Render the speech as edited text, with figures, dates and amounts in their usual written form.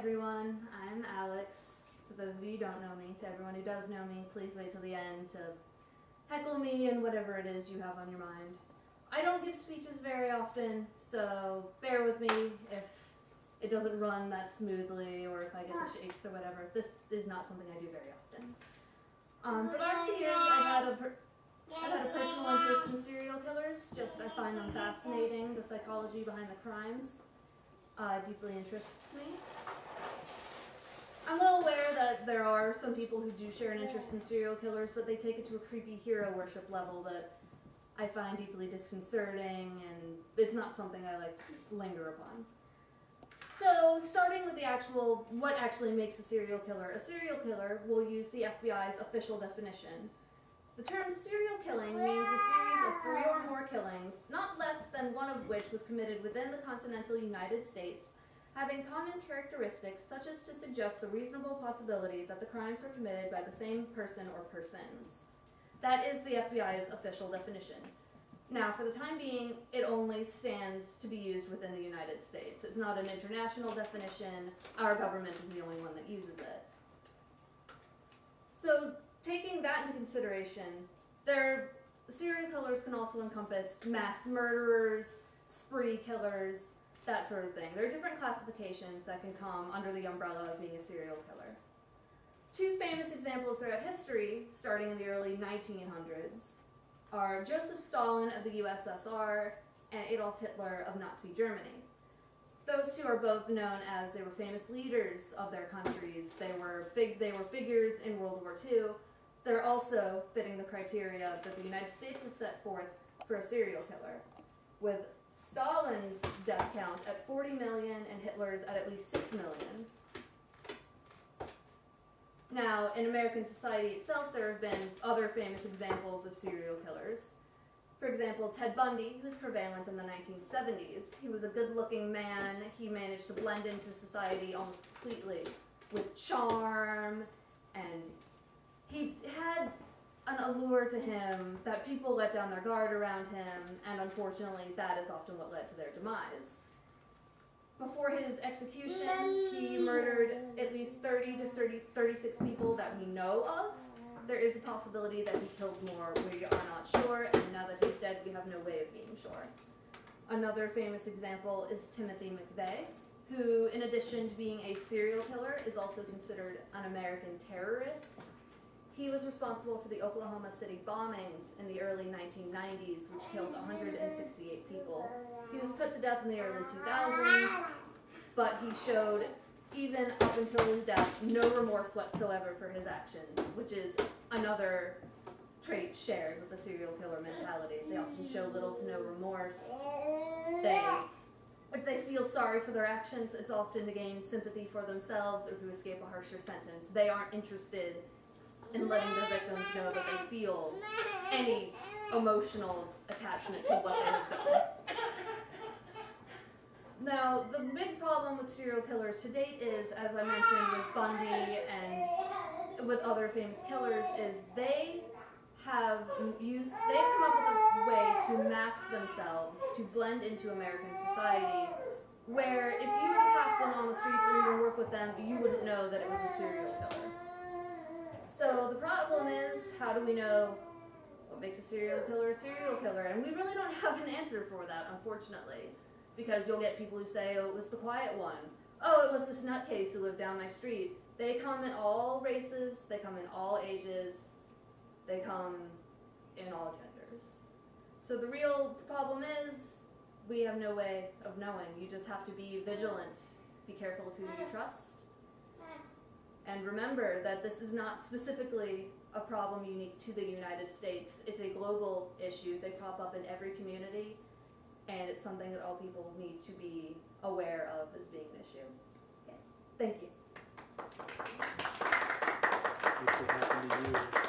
everyone, I'm Alex. To those of you who don't know me, to everyone who does know me, please wait till the end to heckle me and whatever it is you have on your mind. I don't give speeches very often, so bear with me if it doesn't run that smoothly or if I get the shakes or whatever. This is not something I do very often. For the last few years, I've had a personal interest in serial killers. I find them fascinating. The psychology behind the crimes deeply interests me. I'm well aware that there are some people who do share an interest in serial killers, but they take it to a creepy hero worship level that I find deeply disconcerting, and it's not something I like to linger upon. So, starting with what actually makes a serial killer will use the FBI's official definition. The term serial killing means a series of 3 or more killings, not less than one of which was committed within the continental United States, having common characteristics such as to suggest the reasonable possibility that the crimes were committed by the same person or persons. That is the FBI's official definition. Now, for the time being, it only stands to be used within the United States. It's not an international definition. Our government is the only one that uses it. So, taking that into consideration, serial killers can also encompass mass murderers, spree killers, that sort of thing. There are different classifications that can come under the umbrella of being a serial killer. 2 famous examples throughout history, starting in the early 1900s, are Joseph Stalin of the USSR and Adolf Hitler of Nazi Germany. Those 2 are both known as they were famous leaders of their countries. They were figures in World War II. They're also fitting the criteria that the United States has set forth for a serial killer, with Stalin's death count at 40 million and Hitler's at least 6 million. Now, in American society itself, there have been other famous examples of serial killers. For example, Ted Bundy, who was prevalent in the 1970s. He was a good-looking man. He managed to blend into society almost completely with charm, and he had an allure to him that people let down their guard around him, and unfortunately, that is often what led to their demise. Before his execution, he murdered at least 30 to 36 people that we know of. There is a possibility that he killed more. We are not sure, and now that he's dead, we have no way of being sure. Another famous example is Timothy McVeigh, who, in addition to being a serial killer, is also considered an American terrorist. He was responsible for the Oklahoma City bombings in the early 1990s, which killed 168 people. He was put to death in the early 2000s, but he showed, even up until his death, no remorse whatsoever for his actions, which is another trait shared with the serial killer mentality. They often show little to no remorse. If they feel sorry for their actions, it's often to gain sympathy for themselves or to escape a harsher sentence. They aren't interested in letting their victims know that they feel any emotional attachment to what they have done. Now, the big problem with serial killers to date is, as I mentioned with Bundy and with other famous killers, is they've come up with a way to mask themselves, to blend into American society, where if you were to pass them on the streets or even work with them, you wouldn't know that it was a serial killer. So the problem is, how do we know what makes a serial killer a serial killer? And we really don't have an answer for that, unfortunately. Because you'll get people who say, oh, it was the quiet one. Oh, it was this nutcase who lived down my street. They come in all races, they come in all ages, they come in all genders. So the real problem is, we have no way of knowing. You just have to be vigilant. Be careful of who you trust. And remember that this is not specifically a problem unique to the United States. It's a global issue. They pop up in every community, and it's something that all people need to be aware of as being an issue. Okay. Thank you. Thanks for talking to you.